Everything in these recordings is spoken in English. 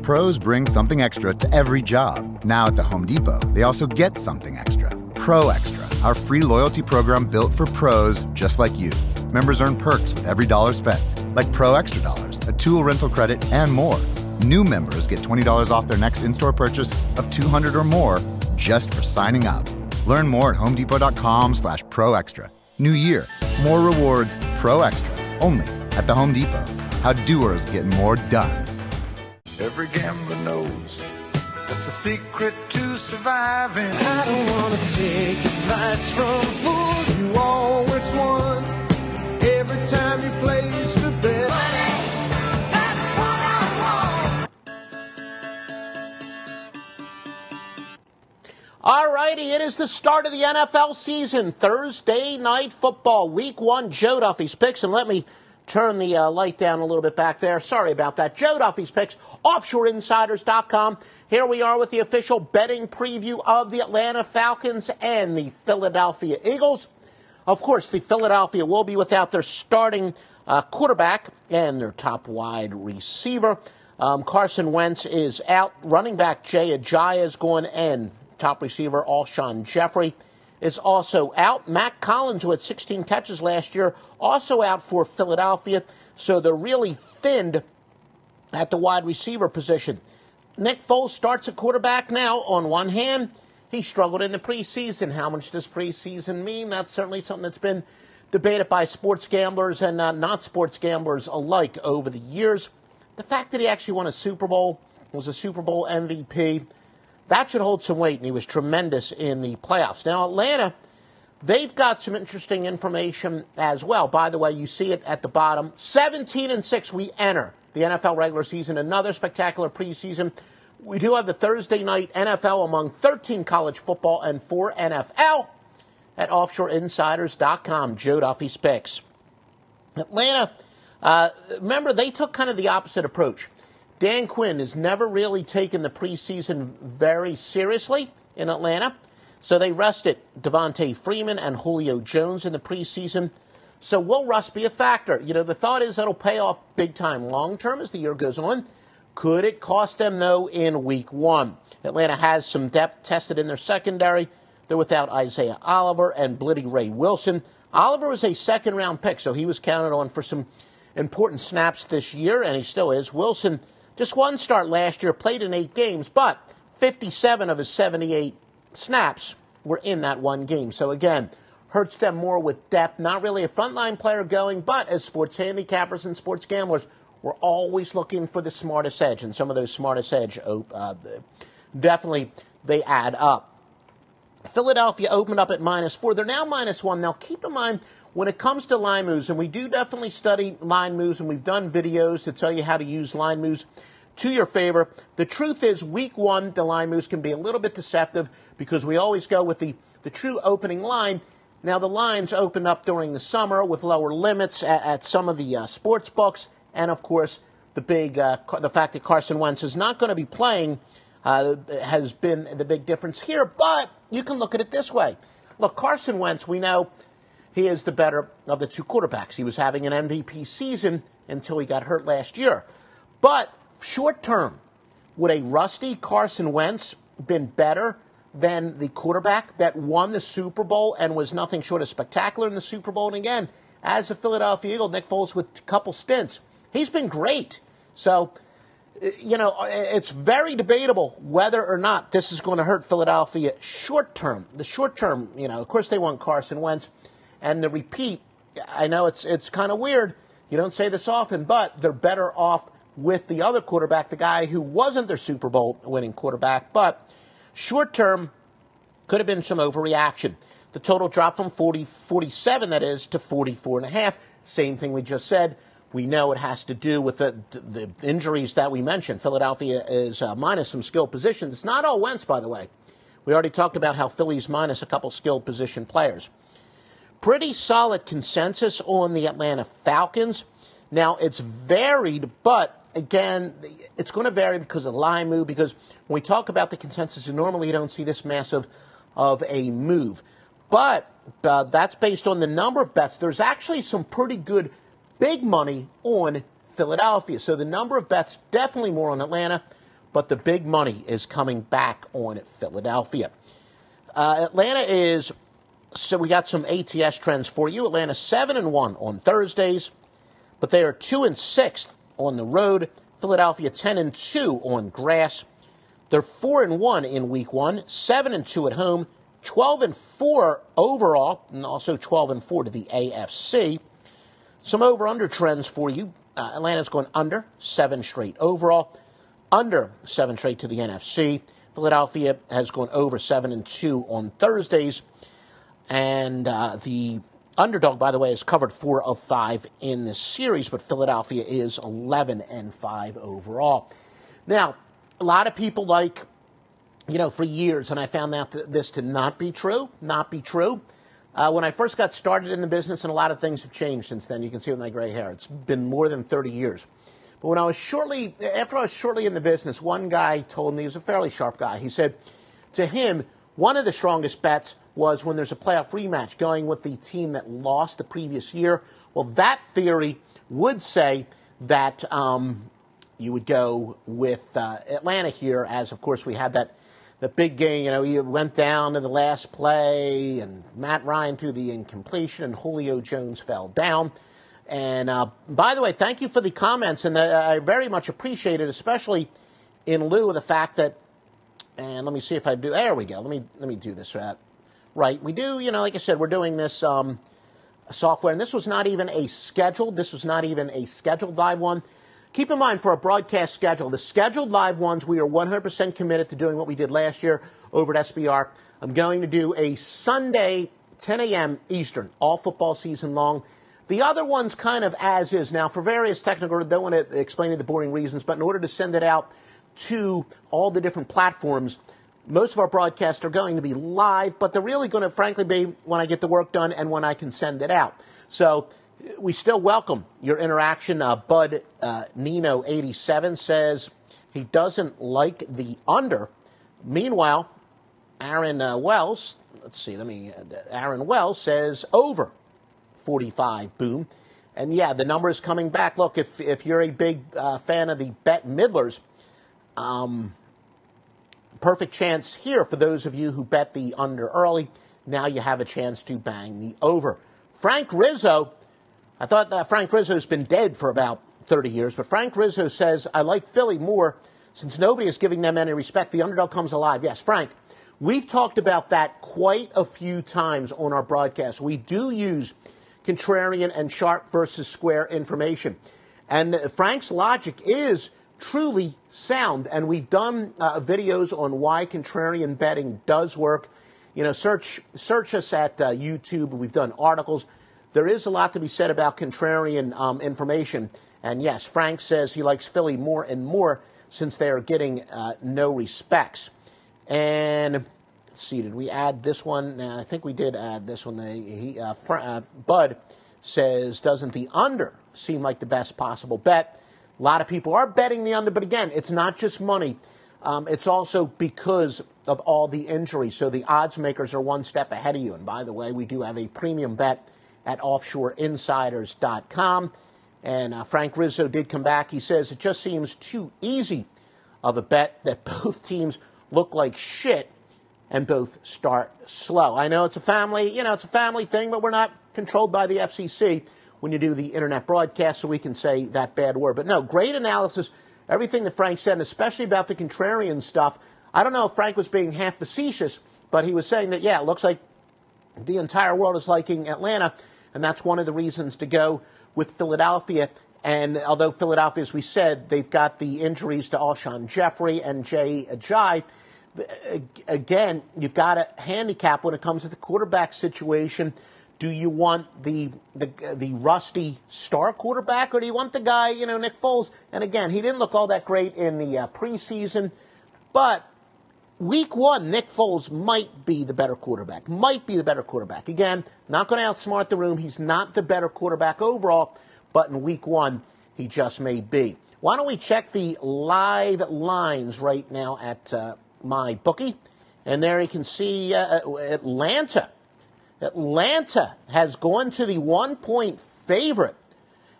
Pros bring something extra to every job. Now at the Home Depot, they also get something extra. Pro Extra, our free loyalty program built for pros just like you. Members earn perks with every dollar spent, like Pro Extra Dollars, a tool rental credit, and more. New members get $20 off their next in-store purchase of $200 or more just for signing up. Learn more at homedepot.com/Pro Extra. New year, more rewards, Pro Extra, only at the Home Depot. How doers get more done. Every gambler knows that the secret to surviving. I don't wanna take advice from fools. You always won every time you placed a bet. That's what I want. All righty, it is the start of the NFL season. Thursday night football, week 1, Joe Duffy's picks. And let me turn the light down a little bit back there. Sorry about that. Joe Duffy's picks, offshoreinsiders.com. Here we are with the official betting preview of the Atlanta Falcons and the Philadelphia Eagles. Of course, the Philadelphia will be without their starting quarterback and their top wide receiver. Carson Wentz is out. Running back Jay Ajayi is gone, and top receiver Alshon Jeffrey is also out. Matt Collins, who had 16 catches last year, also out for Philadelphia. So they're really thinned at the wide receiver position. Nick Foles starts at quarterback now. On one hand, he struggled in the preseason. How much does preseason mean? That's certainly something that's been debated by sports gamblers and not sports gamblers alike over the years. The fact that he actually won a Super Bowl, was a Super Bowl MVP, that should hold some weight, and he was tremendous in the playoffs. Now, Atlanta, they've got some interesting information as well. By the way, you see it at the bottom. 17-6, we enter the NFL regular season. Another spectacular preseason. We do have the Thursday night NFL among 13 college football and 4 NFL at offshoreinsiders.com. Joe Duffy's picks. Atlanta, remember, they took kind of the opposite approach. Dan Quinn has never really taken the preseason very seriously in Atlanta. So they rested Devontae Freeman and Julio Jones in the preseason. So will rust be a factor? You know, the thought is that'll pay off big time long term as the year goes on. Could it cost them, though, in week 1? Atlanta has some depth tested in their secondary. They're without Isaiah Oliver and Blitty Ray Wilson. Oliver was a second-round pick, so he was counted on for some important snaps this year, and he still is. Wilson, just one start last year, played in 8 games, but 57 of his 78 snaps were in that one game. So, again, hurts them more with depth. Not really a frontline player going, but as sports handicappers and sports gamblers, we're always looking for the smartest edge, and some of those smartest edge definitely they add up. Philadelphia opened up at -4. They're now -1. Now, keep in mind, when it comes to line moves, and we do definitely study line moves, and we've done videos to tell you how to use line moves to your favor. The truth is, week 1, the line moves can be a little bit deceptive because we always go with the true opening line. Now, the lines open up during the summer with lower limits at some of the sports books. And, of course, the fact that Carson Wentz is not going to be playing has been the big difference here. But you can look at it this way. Look, Carson Wentz, we know he is the better of the 2 quarterbacks. He was having an MVP season until he got hurt last year. But short term, would a rusty Carson Wentz been better than the quarterback that won the Super Bowl and was nothing short of spectacular in the Super Bowl? And again, as a Philadelphia Eagle, Nick Foles with a couple stints, he's been great. So, you know, it's very debatable whether or not this is going to hurt Philadelphia short term. The short term, you know, of course they want Carson Wentz. And the repeat, I know it's kind of weird. You don't say this often, but they're better off with the other quarterback, the guy who wasn't their Super Bowl winning quarterback. But short term could have been some overreaction. The total dropped from 47, that is, to 44.5. Same thing we just said. We know it has to do with the injuries that we mentioned. Philadelphia is minus some skill positions. It's not all Wentz, by the way. We already talked about how Philly's minus a couple skill position players. Pretty solid consensus on the Atlanta Falcons. Now, it's varied, but again, it's going to vary because of line move, because when we talk about the consensus, normally you don't see this massive of a move. But that's based on the number of bets. There's actually some pretty good big money on Philadelphia. So the number of bets, definitely more on Atlanta. but the big money is coming back on Philadelphia. Atlanta is, so we got some ATS trends for you. Atlanta 7-1 on Thursdays, but they are 2-6 on the road. Philadelphia 10-2 on grass. They're 4-1 in week 1, 7-2 at home, 12-4 overall, and also 12-4 to the AFC. Some over-under trends for you. Atlanta's going under 7 straight overall, under 7 straight to the NFC. Philadelphia has gone over 7-2 on Thursdays. And the underdog, by the way, has covered 4 of 5 in this series, but Philadelphia is 11-5 overall. Now, a lot of people for years, and I found out this to not be true. When I first got started in the business, and a lot of things have changed since then. You can see with my gray hair. It's been more than 30 years. But after I was shortly in the business, one guy told me, he was a fairly sharp guy, he said to him, one of the strongest bets was when there's a playoff rematch going with the team that lost the previous year. Well, that theory would say that you would go with Atlanta here, as, of course, we had the big game. He went down to the last play, and Matt Ryan threw the incompletion, and Julio Jones fell down. And by the way, thank you for the comments, and I very much appreciate it, especially in lieu of the fact that, and let me see if I do, there we go, let me do this right. We do, like I said, we're doing this software, and this was not even a scheduled live one. Keep in mind, for a broadcast schedule, the scheduled live ones, we are 100% committed to doing what we did last year over at SBR. I'm going to do a Sunday, 10 a.m. Eastern, all football season long. The other one's kind of as is. Now, for various technical, I don't want to explain the boring reasons, but in order to send it out to all the different platforms, most of our broadcasts are going to be live, but they're really going to, frankly, be when I get the work done and when I can send it out. So we still welcome your interaction. Bud Nino87 says he doesn't like the under. Meanwhile, Aaron Wells says over 45, boom. And yeah, the number is coming back. Look, if you're a big fan of the Bet Midlers, perfect chance here for those of you who bet the under early. Now you have a chance to bang the over. Frank Rizzo, I thought that Frank Rizzo's been dead for about 30 years, but Frank Rizzo says, I like Philly more since nobody is giving them any respect. The underdog comes alive. Yes, Frank, we've talked about that quite a few times on our broadcast. We do use contrarian and sharp versus square information. And Frank's logic is truly sound, and we've done videos on why contrarian betting does work. Search us at YouTube. We've done articles. There is a lot to be said about contrarian information. And yes, Frank says he likes Philly more and more since they are getting no respects. And let's see, did we add this one? I think we did add this one. Bud says, doesn't the under seem like the best possible bet? A lot of people are betting the under, but again, it's not just money. It's also because of all the injuries. So the odds makers are one step ahead of you. And by the way, we do have a premium bet at offshoreinsiders.com. And Frank Rizzo did come back. He says it just seems too easy of a bet that both teams look like shit and both start slow. I know it's a family thing, but we're not controlled by the FCC when you do the internet broadcast, so we can say that bad word. But no, great analysis, everything that Frank said, and especially about the contrarian stuff. I don't know if Frank was being half facetious, but he was saying that, yeah, it looks like the entire world is liking Atlanta, and that's one of the reasons to go with Philadelphia. And although Philadelphia, as we said, they've got the injuries to Alshon Jeffrey and Jay Ajayi, again, you've got to handicap when it comes to the quarterback situation. Do you want the rusty star quarterback, or do you want the guy, Nick Foles? And again, he didn't look all that great in the preseason, but week 1, Nick Foles might be the better quarterback. Again, not going to outsmart the room. He's not the better quarterback overall, but in week 1, he just may be. Why don't we check the live lines right now at my bookie? And there you can see Atlanta. Atlanta has gone to the 1-point favorite,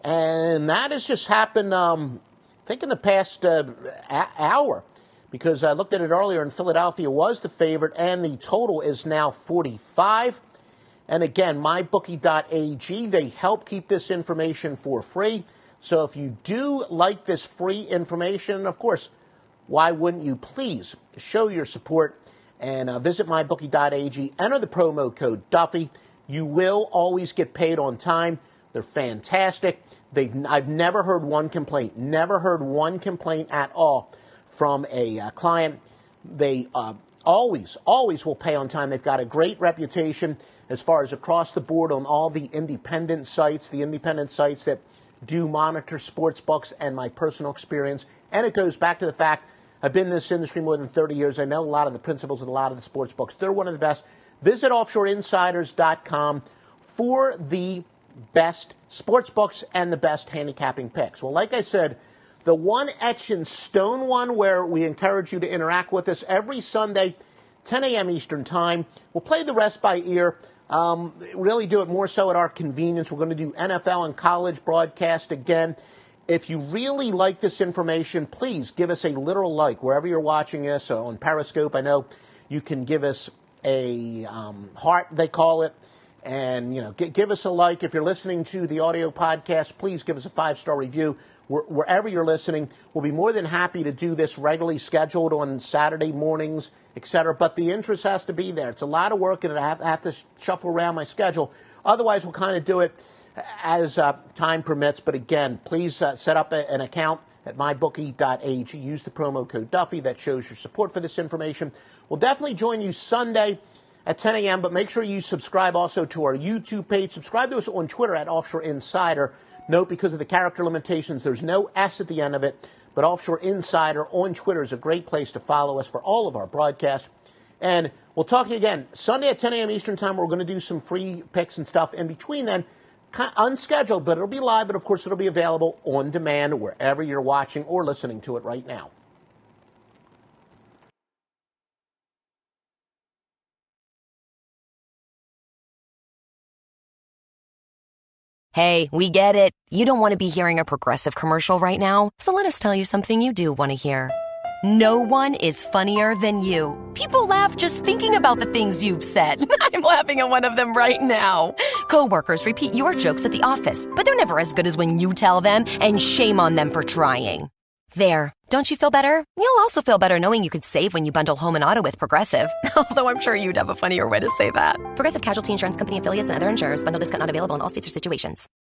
and that has just happened, I think, in the past hour. because I looked at it earlier and Philadelphia was the favorite and the total is now 45. And again, mybookie.ag, they help keep this information for free. So if you do like this free information, of course, why wouldn't you please show your support and visit mybookie.ag, enter the promo code Duffy. You will always get paid on time. They're fantastic. I've never heard one complaint, at all from a client. They always will pay on time. They've got a great reputation as far as across the board on all the independent sites that do monitor sports books and my personal experience. And it goes back to the fact I've been in this industry more than 30 years. I know a lot of the principals of a lot of the sports books. They're one of the best. Visit offshoreinsiders.com for the best sports books and the best handicapping picks. Well, like I said, the one etched in stone one where we encourage you to interact with us every Sunday, 10 a.m. Eastern Time. We'll play the rest by ear. Really do it more so at our convenience. We're going to do NFL and college broadcast again. If you really like this information, please give us a literal like wherever you're watching us. On Periscope, I know you can give us a heart, they call it. And, give us a like. If you're listening to the audio podcast, please give us a 5-star review. Wherever you're listening, we'll be more than happy to do this regularly scheduled on Saturday mornings, etc. But the interest has to be there. It's a lot of work, and I have to shuffle around my schedule. Otherwise, we'll kind of do it as time permits. But again, please set up an account at mybookie.ag. Use the promo code Duffy. That shows your support for this information. We'll definitely join you Sunday at 10 a.m., but make sure you subscribe also to our YouTube page. Subscribe to us on Twitter at Offshore Insider. Note, because of the character limitations, there's no S at the end of it, but Offshore Insider on Twitter is a great place to follow us for all of our broadcasts. And we'll talk to you again Sunday at 10 a.m. Eastern Time. We're going to do some free picks and stuff in between then, unscheduled, but it'll be live, but of course it'll be available on demand wherever you're watching or listening to it right now. Hey, we get it. You don't want to be hearing a Progressive commercial right now, so let us tell you something you do want to hear. No one is funnier than you. People laugh just thinking about the things you've said. I'm laughing at one of them right now. Coworkers repeat your jokes at the office, but they're never as good as when you tell them, and shame on them for trying. There. Don't you feel better? You'll also feel better knowing you could save when you bundle home and auto with Progressive. Although I'm sure you'd have a funnier way to say that. Progressive Casualty Insurance Company affiliates and other insurers. Bundle discount not available in all states or situations.